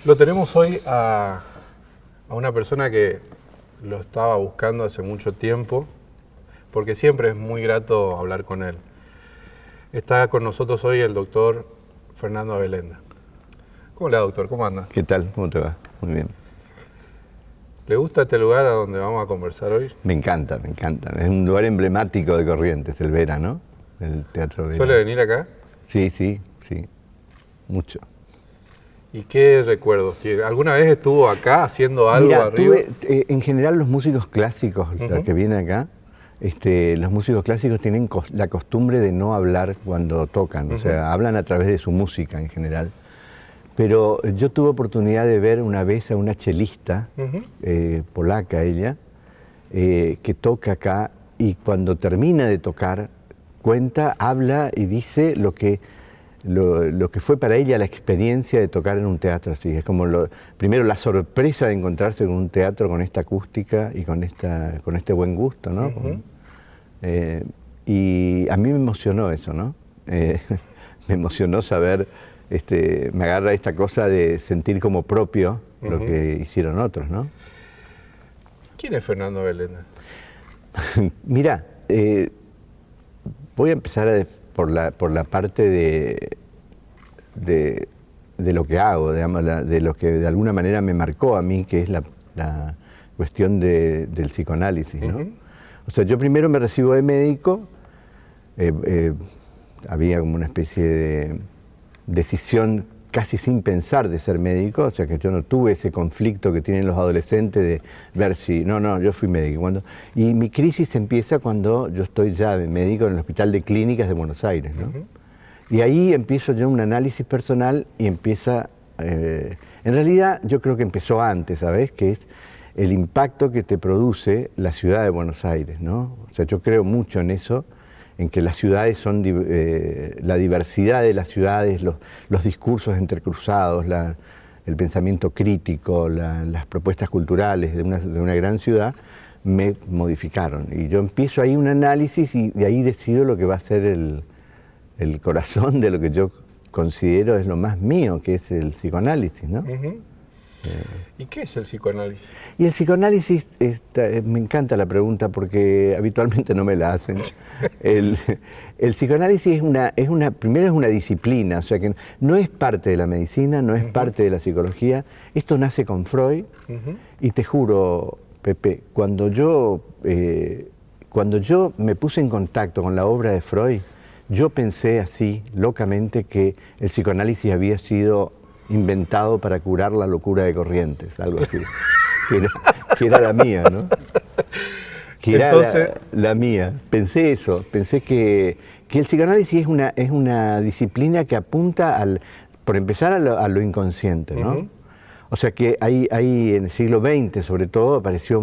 Lo tenemos hoy a una persona que lo estaba buscando hace mucho tiempo, porque siempre es muy grato hablar con él. Está con nosotros hoy el doctor Fernando Abelenda. ¿Cómo le va, doctor? ¿Cómo anda? ¿Qué tal? ¿Cómo te va? Muy bien. ¿Le gusta este lugar a donde vamos a conversar hoy? Me encanta, me encanta. Es un lugar emblemático de Corrientes, el Vera, ¿no? El Teatro Vera. ¿Suele venir acá? Sí, mucho. ¿Y qué recuerdos tiene? ¿Alguna vez estuvo acá haciendo algo Mira, arriba? en general los músicos clásicos los que vienen acá, los músicos clásicos tienen la costumbre de no hablar cuando tocan, o sea, hablan a través de su música en general. Pero yo tuve oportunidad de ver una vez a una chelista, polaca ella, que toca acá y cuando termina de tocar, cuenta, habla y dice lo que fue para ella la experiencia de tocar en un teatro así. Es como primero la sorpresa de encontrarse con un teatro con esta acústica y con este buen gusto, ¿no? Y a mí me emocionó eso, ¿no? Me emocionó saber, me agarra esta cosa de sentir como propio lo que hicieron otros, ¿no? ¿Quién es Fernando Abelenda? Mira, voy a empezar por la parte de lo que hago, digamos, de lo que de alguna manera me marcó a mí, que es la cuestión del psicoanálisis, ¿no? O sea, yo primero me recibo de médico, había como una especie de decisión casi sin pensar de ser médico, o sea que yo no tuve ese conflicto que tienen los adolescentes de ver si, no, yo fui médico. Y mi crisis empieza cuando yo estoy ya de médico en el Hospital de Clínicas de Buenos Aires, ¿no? Y ahí empiezo yo un análisis personal y empieza, en realidad yo creo que empezó antes, ¿sabes? Que es el impacto que te produce la ciudad de Buenos Aires, ¿no? O sea, yo creo mucho en eso, en que las ciudades son, la diversidad de las ciudades, los discursos entrecruzados, el pensamiento crítico, las propuestas culturales de una gran ciudad, me modificaron. Y yo empiezo ahí un análisis y de ahí decido lo que va a ser el corazón de lo que yo considero es lo más mío, que es el psicoanálisis, ¿no? ¿Y qué es el psicoanálisis? Y el psicoanálisis, me encanta la pregunta porque habitualmente no me la hacen. El psicoanálisis primero es una disciplina, o sea que no es parte de la medicina, no es parte de la psicología. Esto nace con Freud y te juro, Pepe, cuando yo me puse en contacto con la obra de Freud, yo pensé así, locamente, que el psicoanálisis había sido inventado para curar la locura de Corrientes, algo así, que era la mía, ¿no? Que era la mía. Pensé eso, pensé que el psicoanálisis es una disciplina que apunta, por empezar, a lo inconsciente, ¿no? O sea que ahí en el siglo XX, sobre todo, apareció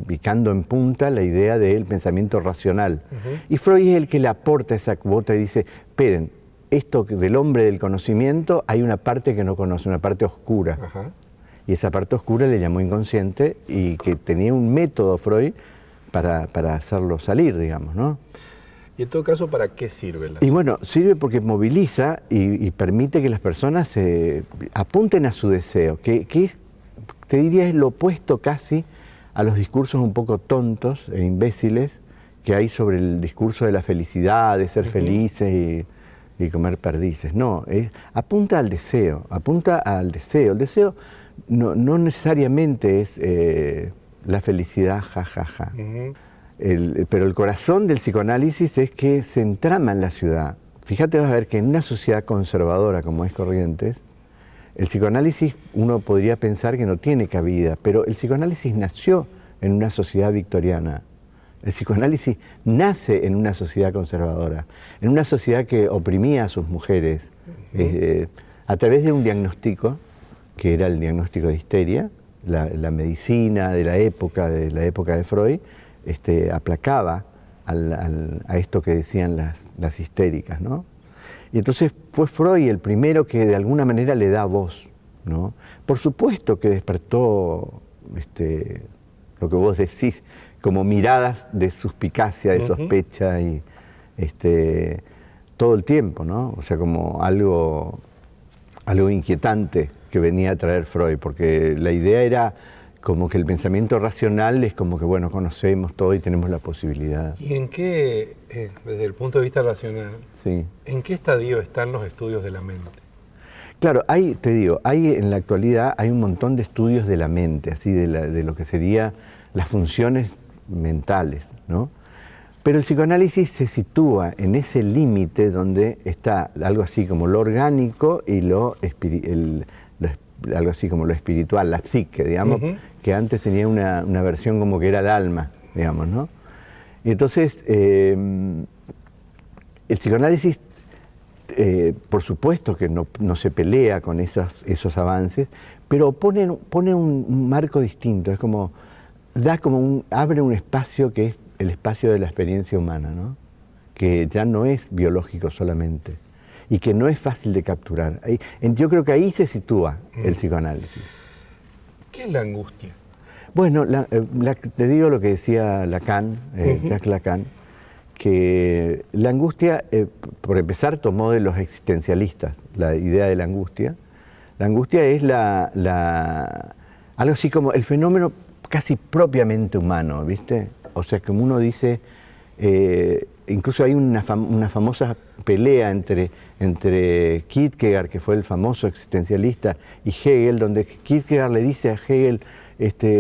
picando en punta la idea del pensamiento racional. Y Freud es el que le aporta esa cuota y dice, esperen, esto del hombre del conocimiento, hay una parte que no conoce, una parte oscura. Y esa parte oscura le llamó inconsciente y que tenía un método Freud para hacerlo salir, digamos, ¿no? Y en todo caso, ¿para qué sirve la Y bueno, sirve porque moviliza y permite que las personas se apunten a su deseo, que te diría es lo opuesto casi a los discursos un poco tontos e imbéciles que hay sobre el discurso de la felicidad, de ser felices y comer perdices. No, apunta al deseo, apunta al deseo. El deseo no necesariamente es la felicidad, jajaja. Pero el corazón del psicoanálisis es que se entrama en la ciudad. Fíjate, vas a ver que en una sociedad conservadora como es Corrientes, el psicoanálisis uno podría pensar que no tiene cabida, pero el psicoanálisis nació en una sociedad victoriana. El psicoanálisis nace en una sociedad conservadora, en una sociedad que oprimía a sus mujeres a través de un diagnóstico, que era el diagnóstico de histeria. La medicina de la época de Freud, aplacaba a esto que decían las histéricas, ¿no? Y entonces fue Freud el primero que de alguna manera le da voz, ¿no? Por supuesto que despertó lo que vos decís, como miradas de suspicacia, de sospecha y todo el tiempo, ¿no? O sea, como algo inquietante que venía a traer Freud, porque la idea era como que el pensamiento racional es como que, bueno, conocemos todo y tenemos la posibilidad. ¿Y en qué, desde el punto de vista racional, Sí. en qué estadio están los estudios de la mente? Claro, te digo, en la actualidad hay un montón de estudios de la mente, así de lo que serían las funciones mentales, ¿no? Pero el psicoanálisis se sitúa en ese límite donde está algo así como lo orgánico y algo así como lo espiritual, la psique, digamos, que antes tenía una versión como que era el alma, digamos, ¿no? Y entonces, el psicoanálisis, por supuesto que no se pelea con esos avances, pero pone un marco distinto, es como, abre un espacio que es el espacio de la experiencia humana, ¿no? Que ya no es biológico solamente y que no es fácil de capturar. Yo creo que ahí se sitúa el psicoanálisis. ¿Qué es la angustia? Bueno, te digo lo que decía Lacan, Jacques Lacan, que la angustia, por empezar, tomó de los existencialistas la idea de la angustia. La angustia es algo así como el fenómeno casi propiamente humano, ¿viste? O sea, como uno dice, incluso hay una famosa pelea entre Kierkegaard, que fue el famoso existencialista, y Hegel, donde Kierkegaard le dice a Hegel,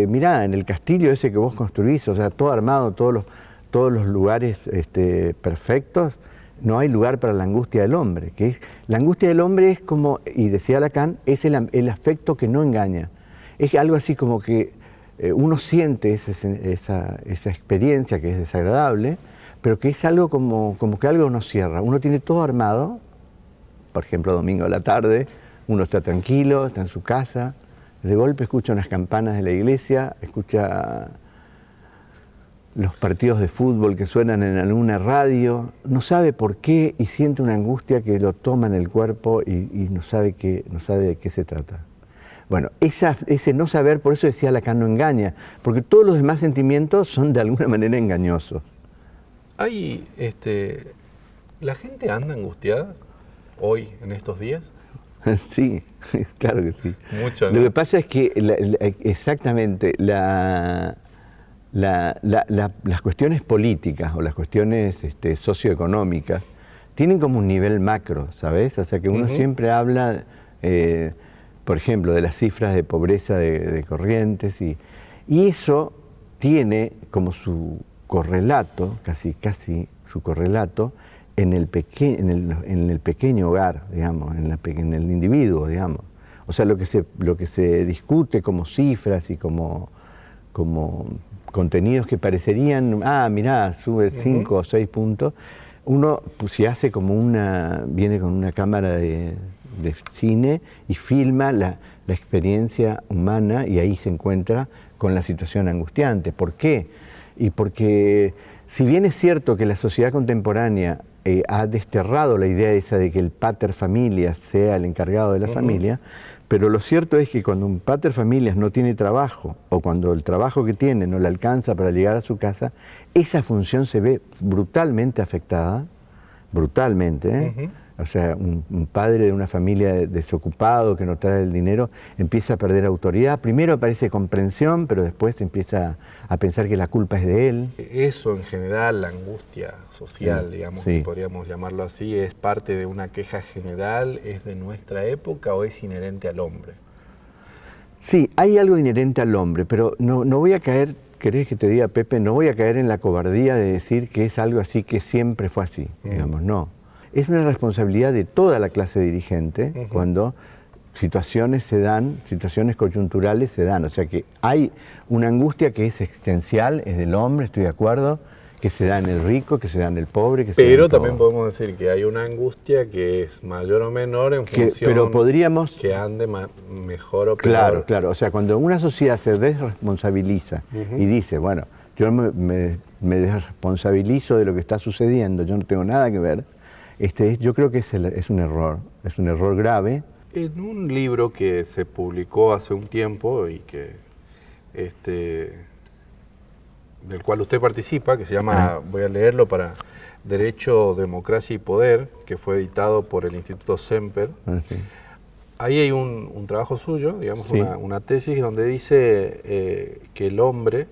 mirá, en el castillo ese que vos construís, o sea, todo armado, todos los lugares perfectos, no hay lugar para la angustia del hombre. La angustia del hombre es como, y decía Lacan, es el afecto que no engaña. Es algo así como que uno siente esa experiencia que es desagradable, pero que es algo como que algo nos cierra. Uno tiene todo armado, por ejemplo, domingo a la tarde, uno está tranquilo, está en su casa, de golpe escucha unas campanas de la iglesia, escucha los partidos de fútbol que suenan en alguna radio, no sabe por qué y siente una angustia que lo toma en el cuerpo y no sabe de qué se trata. Bueno, ese no saber, por eso decía Lacan, no engaña, porque todos los demás sentimientos son de alguna manera engañosos. ¿La gente anda angustiada hoy, en estos días? Sí, claro que sí. Mucho, ¿no? Lo que pasa es que exactamente las cuestiones políticas o las cuestiones socioeconómicas tienen como un nivel macro, ¿sabes? O sea que uno siempre habla, por ejemplo, de las cifras de pobreza de Corrientes y eso tiene como su correlato, casi su correlato, en el pequeño hogar, digamos, en el individuo, digamos. O sea, lo que se discute como cifras y como contenidos que parecerían, mirá, sube 5 o 6 puntos, uno si hace viene con una cámara de cine y filma la experiencia humana y ahí se encuentra con la situación angustiante. ¿Por qué? Y porque si bien es cierto que la sociedad contemporánea ha desterrado la idea esa de que el pater familias sea el encargado de la familia, pero lo cierto es que cuando un pater familias no tiene trabajo o cuando el trabajo que tiene no le alcanza para llegar a su casa, esa función se ve brutalmente afectada, brutalmente, O sea, un padre de una familia desocupado que no trae el dinero empieza a perder autoridad. Primero aparece comprensión, pero después empieza a pensar que la culpa es de él. Eso en general, la angustia social, digamos, que podríamos llamarlo así, ¿es parte de una queja general? ¿Es de nuestra época o es inherente al hombre? Sí, hay algo inherente al hombre, pero no voy a caer, ¿querés que te diga, Pepe? No voy a caer en la cobardía de decir que es algo así que siempre fue así, digamos, no. Es una responsabilidad de toda la clase dirigente cuando situaciones coyunturales se dan. O sea que hay una angustia que es existencial, es del hombre, estoy de acuerdo, que se da en el rico, que se da en el pobre, que se da en todo. Pero también podemos decir que hay una angustia que es mayor o menor en función que ande mejor o peor. Claro. O sea, cuando una sociedad se desresponsabiliza y dice, bueno, yo me desresponsabilizo de lo que está sucediendo, yo no tengo nada que ver, yo creo que es un error grave. En un libro que se publicó hace un tiempo y que del cual usted participa, que se llama, voy a leerlo, para Derecho, Democracia y Poder, que fue editado por el Instituto Semper, ahí hay un trabajo suyo, digamos, Sí. una tesis donde dice que el hombre,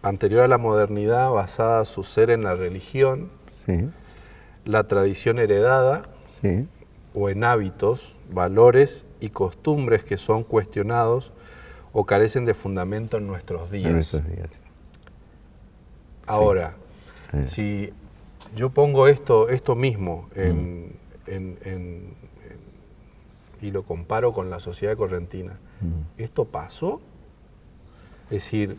anterior a la modernidad, basada su ser en la religión, Sí, la tradición heredada sí, o en hábitos, valores y costumbres que son cuestionados o carecen de fundamento en nuestros días. en nuestros días. Ahora, Sí. si yo pongo esto mismo y lo comparo con la sociedad correntina, ¿esto pasó? Es decir,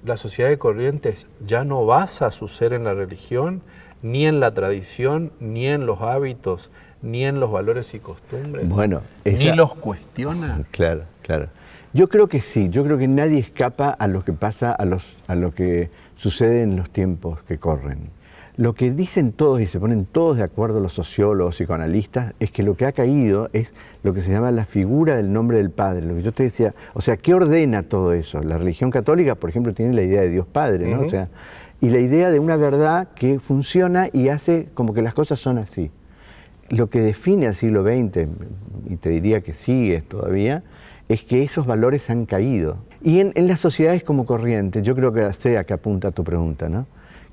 la sociedad de Corrientes ya no basa su ser en la religión, ni en la tradición, ni en los hábitos, ni en los valores y costumbres. Bueno, ni esa- los cuestiona. Claro, claro. Yo creo que sí, yo creo que nadie escapa a lo que pasa, a lo que sucede en los tiempos que corren. Lo que dicen todos y se ponen todos de acuerdo los sociólogos, psicoanalistas, es que lo que ha caído es lo que se llama la figura del nombre del Padre. Lo que yo te decía, o sea, ¿qué ordena todo eso? La religión católica, por ejemplo, tiene la idea de Dios Padre, ¿no? Ujú. O sea, y la idea de una verdad que funciona y hace como que las cosas son así. Lo que define al siglo XX, y te diría que sigue todavía, es que esos valores han caído. Y en las sociedades como Corrientes, yo creo que sea que apunta a tu pregunta, ¿no?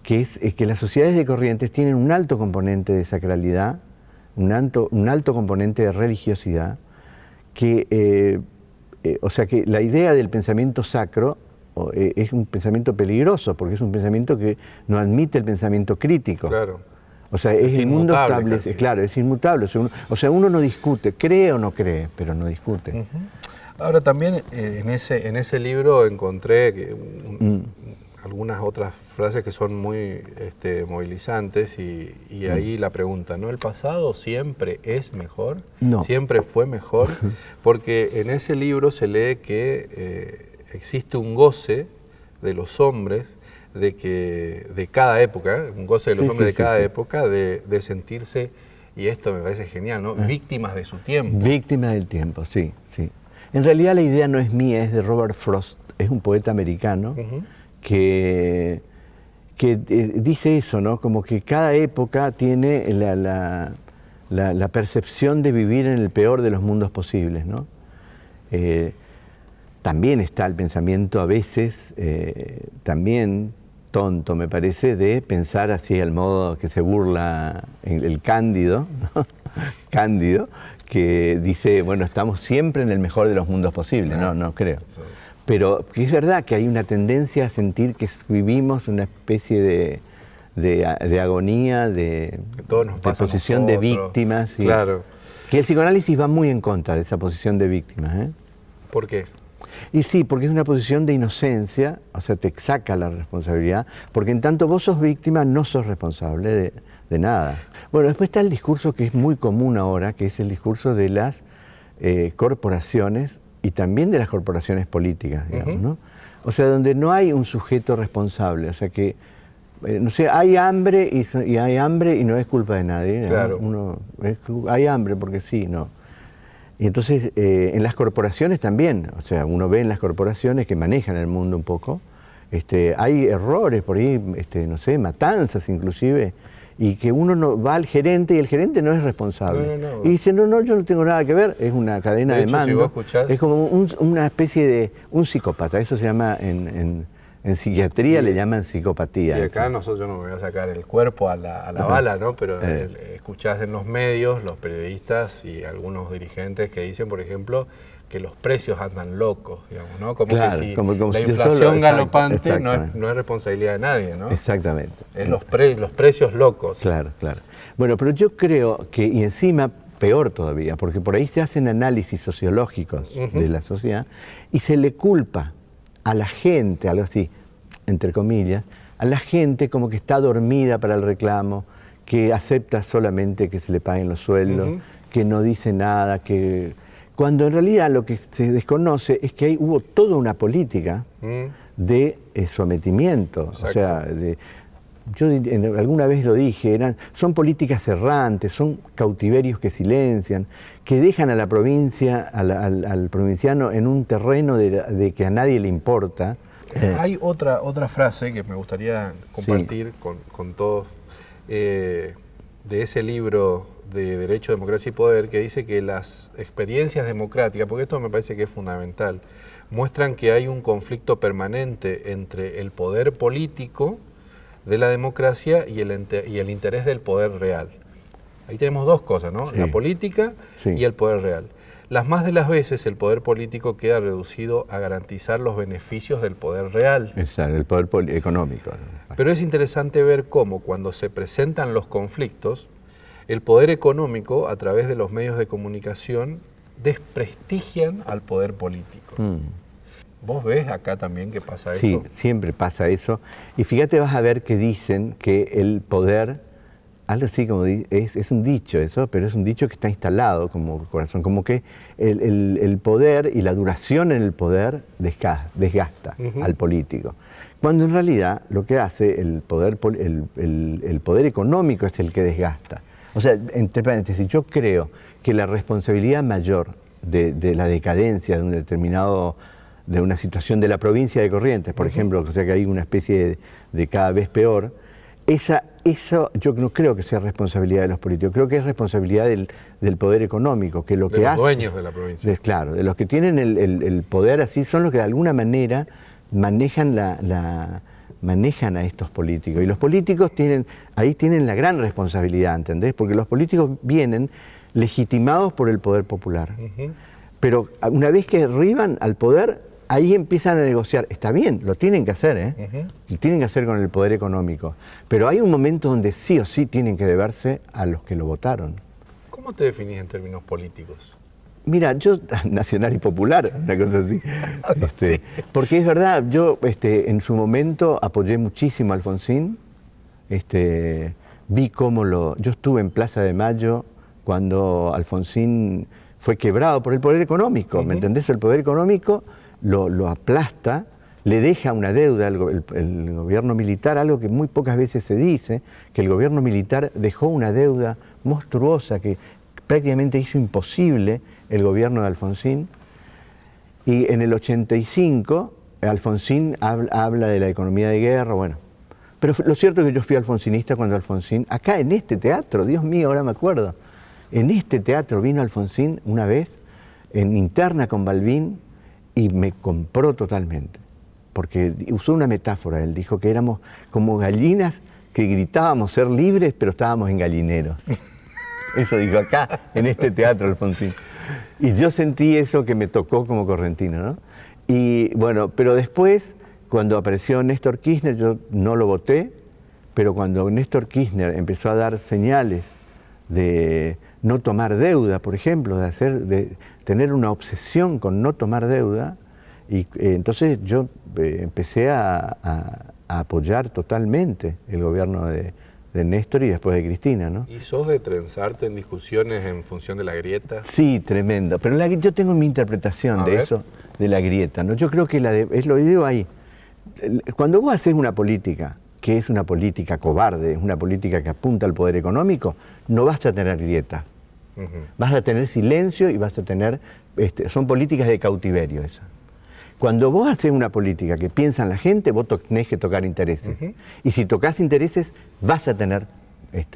Que es que las sociedades de Corrientes tienen un alto componente de sacralidad, un alto componente de religiosidad, que, o sea que la idea del pensamiento sacro es un pensamiento peligroso, porque es un pensamiento que no admite el pensamiento crítico. Claro. O sea, es el mundo inmutable establece, casi. claro, es inmutable. O sea, uno no discute, cree o no cree, pero no discute. Ahora también en ese libro encontré algunas otras frases que son muy movilizantes y ahí la pregunta, ¿no? ¿El pasado siempre es mejor? No. ¿Siempre fue mejor? Porque en ese libro se lee que existe un goce de los hombres de cada época, un goce de los Sí, hombres sí, de cada sí. época de sentirse, y esto me parece genial, ¿no? Víctimas de su tiempo. Víctima del tiempo, sí, sí. En realidad la idea no es mía, es de Robert Frost, es un poeta americano Ujú. que dice eso, ¿no? Como que cada época tiene la percepción de vivir en el peor de los mundos posibles, ¿no? También está el pensamiento a veces, también tonto me parece, de pensar así al modo que se burla el Cándido, ¿no? Cándido, que dice, bueno, estamos siempre en el mejor de los mundos posibles, no creo. Sí. Pero que es verdad que hay una tendencia a sentir que vivimos una especie de agonía, de Que todo nos pasa a posición de nosotros. víctimas. y- Claro. Que el psicoanálisis va muy en contra de esa posición de víctimas, ¿eh? ¿Por qué? Y sí, porque es una posición de inocencia, o sea, te saca la responsabilidad, porque en tanto vos sos víctima, no sos responsable de nada. Bueno, después está el discurso que es muy común ahora, que es el discurso de las corporaciones y también de las corporaciones políticas, digamos, Ujú. ¿no? O sea, donde no hay un sujeto responsable, o sea que, no sé, hay hambre y hay hambre y no es culpa de nadie, ¿no? Claro. Hay hambre porque sí, no. Y entonces, en las corporaciones también, o sea, uno ve en las corporaciones que manejan el mundo un poco, hay errores por ahí, no sé, matanzas inclusive, y que uno no va al gerente y el gerente no es responsable. No. Y dice, no, yo no tengo nada que ver, es una cadena De de hecho, si mando, vos escuchás- es como una especie de un psicópata, eso se llama en psiquiatría, le llaman psicopatía. Y acá nosotros, yo no me voy a sacar el cuerpo a la bala, ¿no? Pero escuchás en los medios, los periodistas y algunos dirigentes que dicen, por ejemplo, que los precios andan locos, digamos, ¿no? Como Claro, que si como la si yo inflación solo- galopante exactamente. no es responsabilidad de nadie, ¿no? Exactamente. Es los precios locos. Claro, claro. Bueno, pero yo creo que, y encima peor todavía, porque por ahí se hacen análisis sociológicos de la sociedad y se le culpa a la gente, algo así, entre comillas, a la gente como que está dormida para el reclamo, que acepta solamente que se le paguen los sueldos, que no dice nada, que... Cuando en realidad lo que se desconoce es que hubo toda una política de sometimiento, Exacto. o sea, yo alguna vez lo dije, son políticas errantes, son cautiverios que silencian, que dejan a la provincia, al provinciano en un terreno de que a nadie le importa. Hay otra frase que me gustaría compartir con todos, de ese libro de Derecho, Democracia y Poder, que dice que las experiencias democráticas, porque esto me parece que es fundamental, muestran que hay un conflicto permanente entre el poder político de la democracia y el interés del poder real. Ahí tenemos dos cosas, ¿no? Sí. La política y el poder real. Las más de las veces el poder político queda reducido a garantizar los beneficios del poder real. Exacto, el poder económico. Pero es interesante ver cómo cuando se presentan los conflictos, el poder económico, a través de los medios de comunicación, desprestigian al poder político. ¿Vos ves acá también que pasa eso? Sí, siempre pasa eso. Y fíjate, vas a ver que dicen que el poder, algo así como es un dicho eso, pero es un dicho que está instalado como corazón, como que el poder y la duración en el poder desgasta al político. Cuando en realidad lo que hace el poder económico es el que desgasta. O sea, entre paréntesis, yo creo que la responsabilidad mayor de la decadencia de un determinado, de una situación de la provincia de Corrientes, por ejemplo, o sea que hay una especie de cada vez peor, eso yo no creo que sea responsabilidad de los políticos, creo que es responsabilidad del poder económico, que lo que hace... De los dueños de la provincia. Claro, de los que tienen el poder así, son los que de alguna manera manejan manejan a estos políticos. Y los políticos ahí tienen la gran responsabilidad, ¿entendés? Porque los políticos vienen legitimados por el poder popular. Pero una vez que arriban al poder, ahí empiezan a negociar. Está bien, lo tienen que hacer, ¿eh? Lo tienen que hacer con el poder económico. Pero hay un momento donde sí o sí tienen que deberse a los que lo votaron. ¿Cómo te definís en términos políticos? Mira, yo, nacional y popular, una cosa así. Sí. Porque es verdad, yo en su momento apoyé muchísimo a Alfonsín. Vi cómo yo estuve en Plaza de Mayo cuando Alfonsín fue quebrado por el poder económico, ¿me entendés? El poder económico lo aplasta, le deja una deuda el gobierno militar, algo que muy pocas veces se dice, que el gobierno militar dejó una deuda monstruosa que prácticamente hizo imposible el gobierno de Alfonsín. Y en el 85, Alfonsín habla de la economía de guerra, bueno. Pero lo cierto es que yo fui alfonsinista cuando Alfonsín, acá en este teatro, Dios mío, ahora me acuerdo, en este teatro vino Alfonsín una vez, en interna con Balbín, y me compró totalmente. Porque usó una metáfora, él dijo que éramos como gallinas que gritábamos ser libres, pero estábamos en gallineros. Eso dijo acá, en este teatro, Alfonsín. Y yo sentí eso que me tocó como correntino, ¿no? Y bueno, pero después, cuando apareció Néstor Kirchner, yo no lo voté, pero cuando Néstor Kirchner empezó a dar señales de no tomar deuda, por ejemplo, de tener una obsesión con no tomar deuda, y entonces yo empecé a apoyar totalmente el gobierno de Néstor y después de Cristina, ¿no? ¿Y sos de trenzarte en discusiones en función de la grieta? Sí, tremendo. Pero yo tengo mi interpretación de eso, de la grieta, ¿no? Yo creo que es lo que digo ahí. Cuando vos haces una política, que es una política cobarde, es una política que apunta al poder económico, no vas a tener grieta. Vas a tener silencio y vas a tener... son políticas de cautiverio esas. Cuando vos haces una política que piensa en la gente, vos tenés que tocar intereses. Y si tocas intereses, vas a tener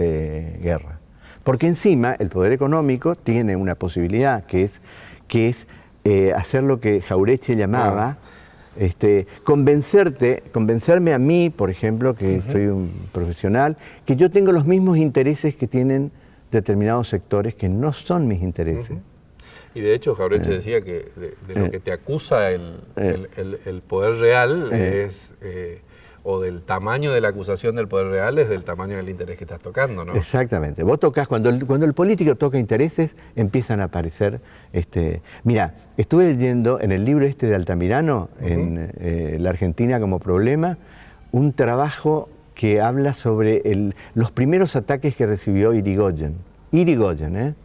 guerra. Porque encima el poder económico tiene una posibilidad que es hacer lo que Jauretche llamaba, convencerme a mí, por ejemplo, que soy un profesional, que yo tengo los mismos intereses que tienen determinados sectores que no son mis intereses. Y de hecho Jauretche decía que de lo que te acusa el poder real es, o del tamaño de la acusación del poder real es del tamaño del interés que estás tocando, ¿no? Exactamente. Vos tocas, cuando el político toca intereses, empiezan a aparecer... Mira, estuve leyendo en el libro de Altamirano, en La Argentina como problema, un trabajo que habla sobre los primeros ataques que recibió Irigoyen. Irigoyen,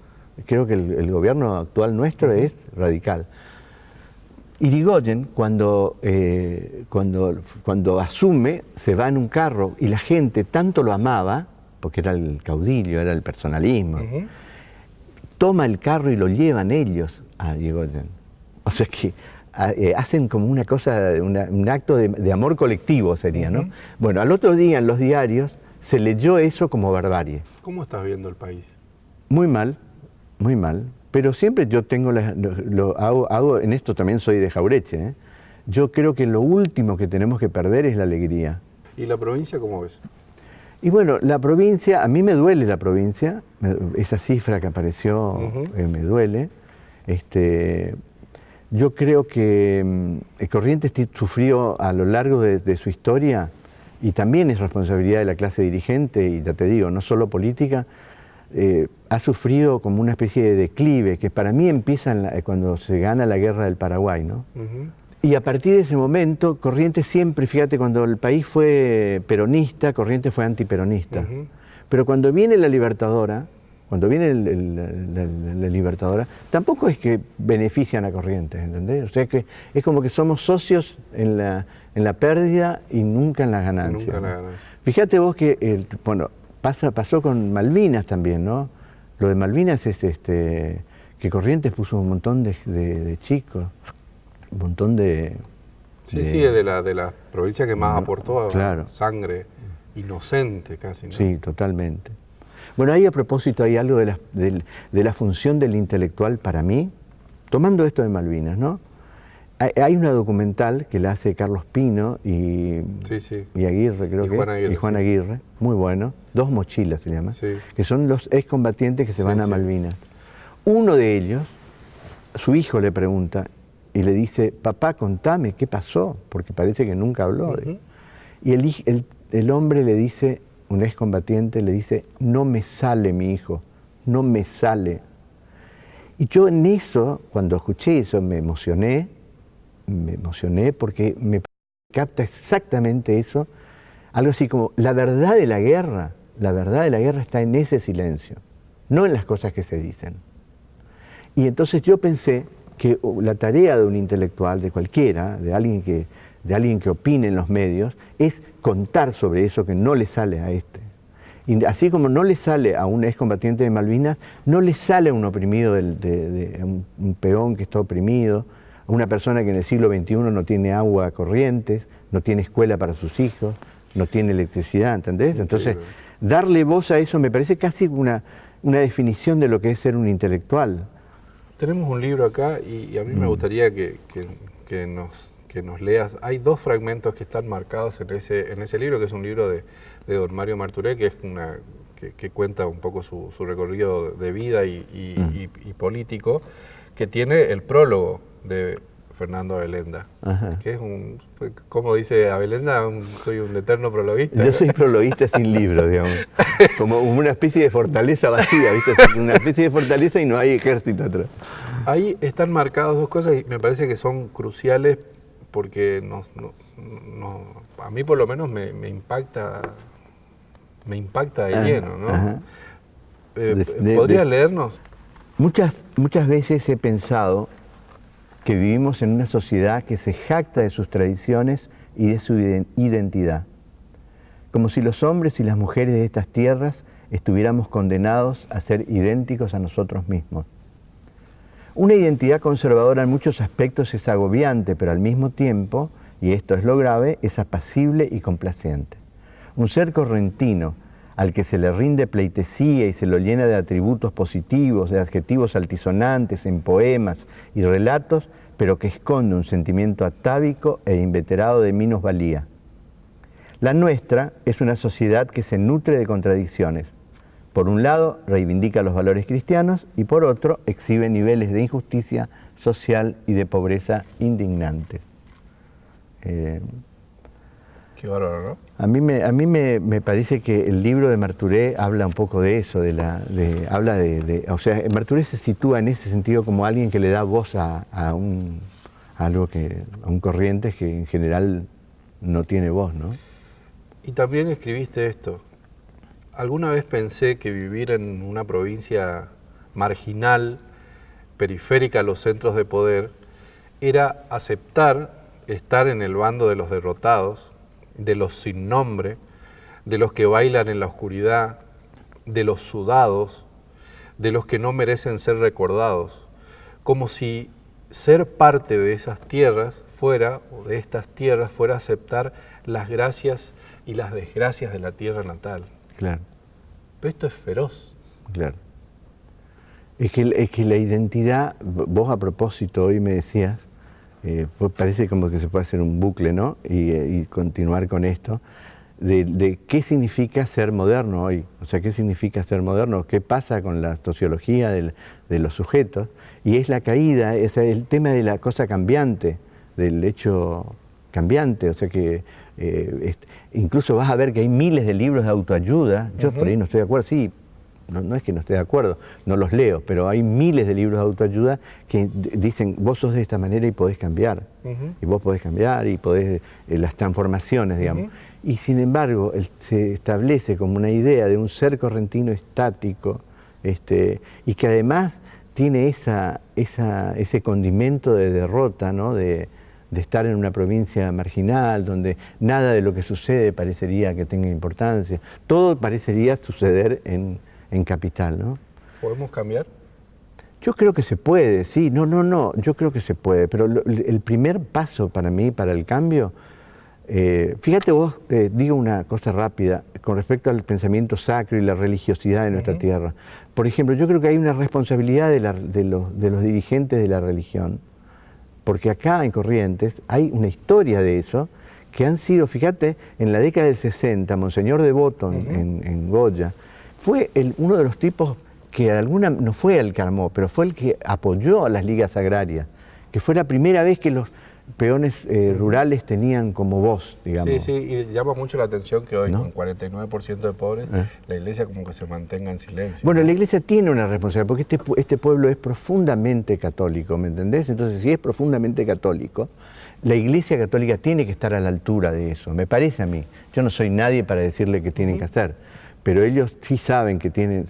creo que el gobierno actual nuestro es radical. Irigoyen, cuando asume, se va en un carro y la gente tanto lo amaba, porque era el caudillo, era el personalismo, toma el carro y lo llevan ellos a Irigoyen. O sea que hacen como una cosa, un acto de amor colectivo sería, ¿no? Bueno, al otro día en los diarios se leyó eso como barbarie. ¿Cómo estás viendo el país? Muy mal, muy mal. Pero siempre yo tengo, hago, en esto también soy de Jaureche, ¿eh? Yo creo que lo último que tenemos que perder es la alegría. ¿Y la provincia cómo ves? Y bueno, la provincia, a mí me duele la provincia, esa cifra que apareció me duele. Yo creo que Corrientes sufrió a lo largo de su historia, y también es responsabilidad de la clase dirigente, y ya te digo, no solo política, ha sufrido como una especie de declive, que para mí empieza cuando se gana la guerra del Paraguay, ¿no? Y a partir de ese momento, Corrientes siempre, fíjate, cuando el país fue peronista, Corrientes fue antiperonista. Pero cuando viene la Libertadora, la Libertadora, tampoco es que benefician a Corrientes, ¿entendés? O sea que es como que somos socios en la pérdida y nunca en la ganancia. Nunca en la ganancia. Fíjate vos que, bueno, pasó con Malvinas también, ¿no? Lo de Malvinas es que Corrientes puso un montón de chicos, un montón de... Sí, es de la provincia que más aportó, claro. Sangre inocente casi, ¿no? Sí, totalmente. Bueno, ahí a propósito hay algo de la función del intelectual para mí, tomando esto de Malvinas, ¿no? Hay una documental que la hace Carlos Pino y Aguirre, creo y Juan Aguirre, muy bueno, Dos mochilas se llama, que son los excombatientes que se van a Malvinas. Uno de ellos, su hijo le pregunta y le dice, papá, contame, ¿qué pasó? Porque parece que nunca habló. Y el hombre le dice, un excombatiente le dice, no me sale mi hijo, no me sale. Y yo en eso, cuando escuché eso, me emocioné porque me capta exactamente eso, algo así como, la verdad de la guerra está en ese silencio, no en las cosas que se dicen. Y entonces yo pensé que la tarea de un intelectual, de cualquiera, de alguien que opine en los medios, es contar sobre eso que no le sale a este. Y así como no le sale a un excombatiente de Malvinas, no le sale a un oprimido, un peón que está oprimido, a una persona que en el siglo XXI no tiene agua corrientes, no tiene escuela para sus hijos, no tiene electricidad, ¿entendés? Entonces, darle voz a eso me parece casi una definición de lo que es ser un intelectual. Tenemos un libro acá y a mí me gustaría que nos leas. Hay dos fragmentos que están marcados en ese libro, que es un libro de don Mario Marturé, que es que cuenta un poco su recorrido de vida y político, que tiene el prólogo de Fernando Abelenda, que es como dice Abelenda, soy un eterno prologuista. Yo soy prologuista sin libro, digamos, como una especie de fortaleza vacía, ¿viste? Una especie de fortaleza y no hay ejército atrás. Ahí están marcadas dos cosas y me parece que son cruciales porque a mí por lo menos me impacta de lleno, ¿no? ¿Podrías leernos? Muchas veces he pensado que vivimos en una sociedad que se jacta de sus tradiciones y de su identidad, como si los hombres y las mujeres de estas tierras estuviéramos condenados a ser idénticos a nosotros mismos. Una identidad conservadora en muchos aspectos es agobiante, pero al mismo tiempo, y esto es lo grave, es apacible y complaciente. Un ser correntino al que se le rinde pleitesía y se lo llena de atributos positivos, de adjetivos altisonantes en poemas y relatos, pero que esconde un sentimiento atávico e inveterado de minusvalía. La nuestra es una sociedad que se nutre de contradicciones. Por un lado, reivindica los valores cristianos y por otro, exhibe niveles de injusticia social y de pobreza indignantes. Qué bárbaro, ¿no? A mí me parece que el libro de Marturé habla un poco de eso, o sea, Marturé se sitúa en ese sentido como alguien que le da voz a un Corrientes que en general no tiene voz, ¿no? Y también escribiste esto. Alguna vez pensé que vivir en una provincia marginal, periférica a los centros de poder, era aceptar estar en el bando de los derrotados, de los sin nombre, de los que bailan en la oscuridad, de los sudados, de los que no merecen ser recordados, como si ser parte de esas tierras fuera, o de estas tierras, fuera aceptar las gracias y las desgracias de la tierra natal. Claro. Pero esto es feroz. Claro. Es que la identidad, vos a propósito hoy me decías, pues parece como que se puede hacer un bucle, ¿no? Y continuar con esto, de qué significa ser moderno hoy, o sea, qué significa ser moderno, qué pasa con la sociología de los sujetos, y es la caída, es el tema de la cosa cambiante, del hecho cambiante, o sea que incluso vas a ver que hay miles de libros de autoayuda, yo por ahí no estoy de acuerdo, sí. No es que no esté de acuerdo, no los leo, pero hay miles de libros de autoayuda que dicen, vos sos de esta manera y podés cambiar, y vos podés cambiar y podés, las transformaciones, digamos. Y sin embargo, se establece como una idea de un ser correntino estático, y que además tiene ese condimento de derrota, ¿no? De estar en una provincia marginal, donde nada de lo que sucede parecería que tenga importancia, todo parecería suceder en capital, ¿no? ¿Podemos cambiar? Yo creo que se puede, sí, no, yo creo que se puede, pero el primer paso para mí, para el cambio, fíjate vos, digo una cosa rápida con respecto al pensamiento sacro y la religiosidad de nuestra tierra. Por ejemplo, yo creo que hay una responsabilidad de los dirigentes de la religión, porque acá en Corrientes hay una historia de eso, que han sido, fíjate, en la década del 60, Monseñor Devoto en Goya, fue uno de los tipos que no fue el que armó, pero fue el que apoyó a las ligas agrarias, que fue la primera vez que los peones rurales tenían como voz, digamos. Sí, y llama mucho la atención que hoy, ¿no? con 49% de pobres, la iglesia como que se mantenga en silencio. Bueno, ¿no? la iglesia tiene una responsabilidad, porque este pueblo es profundamente católico, ¿me entendés? Entonces, si es profundamente católico, la iglesia católica tiene que estar a la altura de eso, me parece a mí. Yo no soy nadie para decirle qué tienen que hacer, pero ellos sí saben que tienen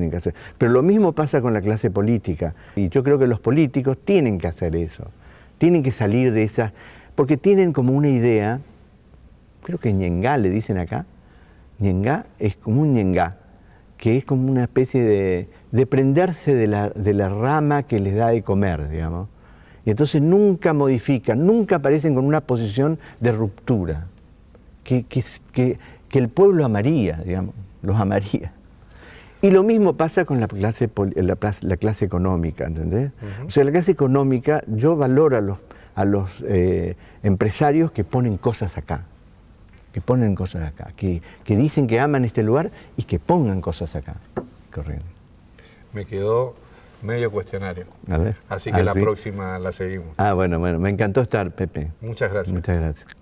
que hacer. Pero lo mismo pasa con la clase política, y yo creo que los políticos tienen que hacer eso, tienen que salir de esa, porque tienen como una idea, creo que ñengá le dicen acá, ñengá es como un ñengá, que es como una especie de prenderse de la rama que les da de comer, digamos. Y entonces nunca modifican, nunca aparecen con una posición de ruptura, que el pueblo amaría, digamos, los amaría. Y lo mismo pasa con la clase económica, ¿entendés? O sea, la clase económica, yo valoro a los empresarios que ponen cosas acá, que dicen que aman este lugar y que pongan cosas acá. Correcto. Me quedó medio cuestionario. A ver. Así que la próxima la seguimos. Bueno, me encantó estar, Pepe. Muchas gracias. Muchas gracias.